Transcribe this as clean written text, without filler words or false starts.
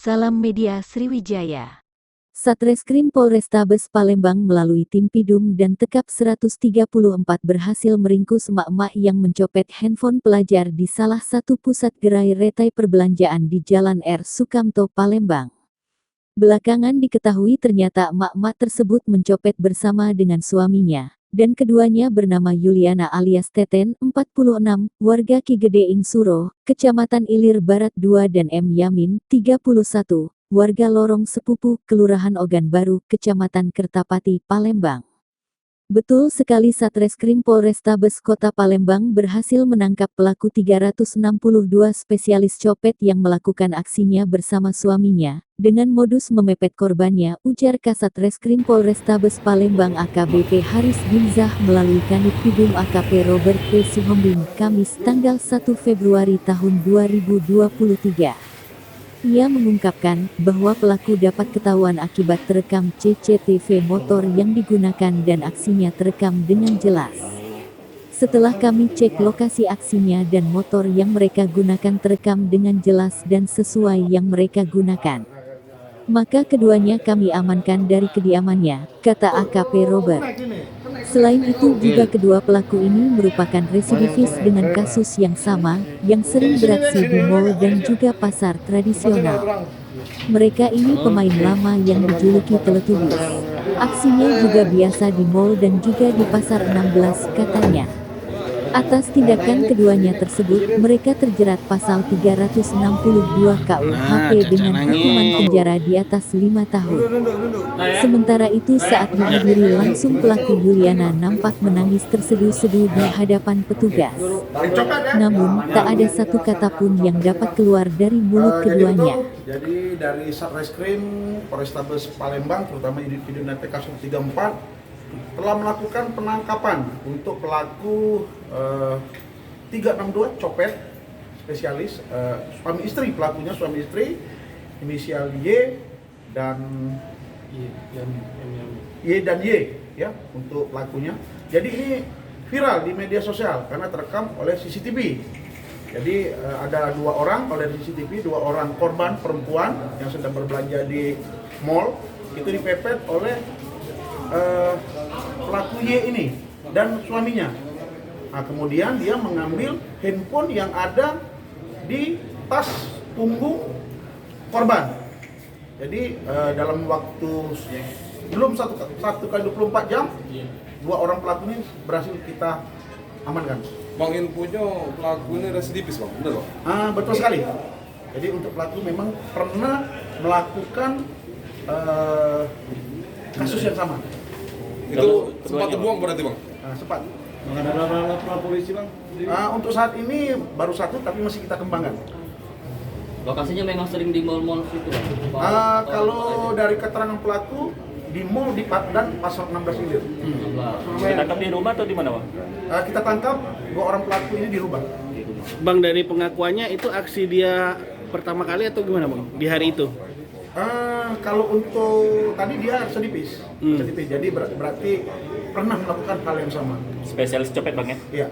Salam Media Sriwijaya. Satreskrim Polrestabes Palembang melalui tim Pidum dan Tekap 134 berhasil meringkus emak-emak yang mencopet handphone pelajar di salah satu pusat gerai retai perbelanjaan di Jalan R. Sukamto, Palembang. Belakangan diketahui ternyata emak-emak tersebut mencopet bersama dengan suaminya, dan keduanya bernama Yuliana alias Teten, 46, warga Ki Gede Ingsuro, Kecamatan Ilir Barat 2 dan M. Yamin, 31, warga Lorong Sepupu, Kelurahan Ogan Baru, Kecamatan Kertapati, Palembang. Betul sekali, Satreskrim Polrestabes Kota Palembang berhasil menangkap pelaku 362 spesialis copet yang melakukan aksinya bersama suaminya, dengan modus memepet korbannya, ujar Kasat Reskrim Polrestabes Palembang AKBP Haris Binzah melalui Kanit Pidum AKP Robert P. Sihombing, Kamis tanggal 1 Februari tahun 2023. Ia mengungkapkan bahwa pelaku dapat ketahuan akibat terekam CCTV motor yang digunakan dan aksinya terekam dengan jelas. Setelah kami cek lokasi aksinya dan motor yang mereka gunakan terekam dengan jelas dan sesuai yang mereka gunakan, maka keduanya kami amankan dari kediamannya, kata AKP Robert. Selain itu juga kedua pelaku ini merupakan residivis dengan kasus yang sama, yang sering beraksi di mal dan juga pasar tradisional. Mereka ini pemain lama yang dijuluki Teletubbies. Aksinya juga biasa di mal dan juga di pasar 16, katanya. Atas tindakan keduanya tersebut, mereka terjerat pasal 362 KUHP dengan hukuman penjara di atas 5 tahun. Sementara itu saat dihadiri langsung, pelaku Yuliana nampak menangis terseduh-seduh di hadapan petugas. Namun, tak ada satu kata pun yang dapat keluar dari mulut keduanya. Jadi dari Satreskrim Polrestabes Palembang, terutama di Pidum TK 134, telah melakukan penangkapan untuk pelaku 362 copet spesialis, suami istri, pelakunya suami istri, inisial Y dan Y ya untuk pelakunya. Jadi ini viral di media sosial karena terekam oleh CCTV. Jadi ada dua orang oleh CCTV, dua orang korban perempuan yang sedang berbelanja di mall itu dipepet oleh pelaku Y ini dan suaminya. Nah, kemudian dia mengambil handphone yang ada di tas punggung korban. Jadi dalam waktu belum satu kali 24 jam, dua orang pelaku ini berhasil kita amankan. Bang, infonya pelaku ini residivis, Bang, benar, Bang? Betul sekali. Jadi untuk pelaku memang pernah melakukan kasus yang sama. Itu sempat terbuang berarti, Bang? Sempat. Ada laporan polisi, Bang? Untuk saat ini baru satu, tapi masih kita kembangkan. Lokasinya memang sering di mal-mal situ, Bang? Kalau dari keterangan pelaku, di mall di dan pasar 16 Ilir. Ditangkap di rumah atau di mana, Bang? Kita tangkap dua orang pelaku ini di rumah. Bang, dari pengakuannya itu aksi dia pertama kali atau gimana, Bang, di hari itu? Kalau untuk tadi dia residivis, jadi berarti pernah melakukan hal yang sama. Spesialis copet, Bang, ya? Iya.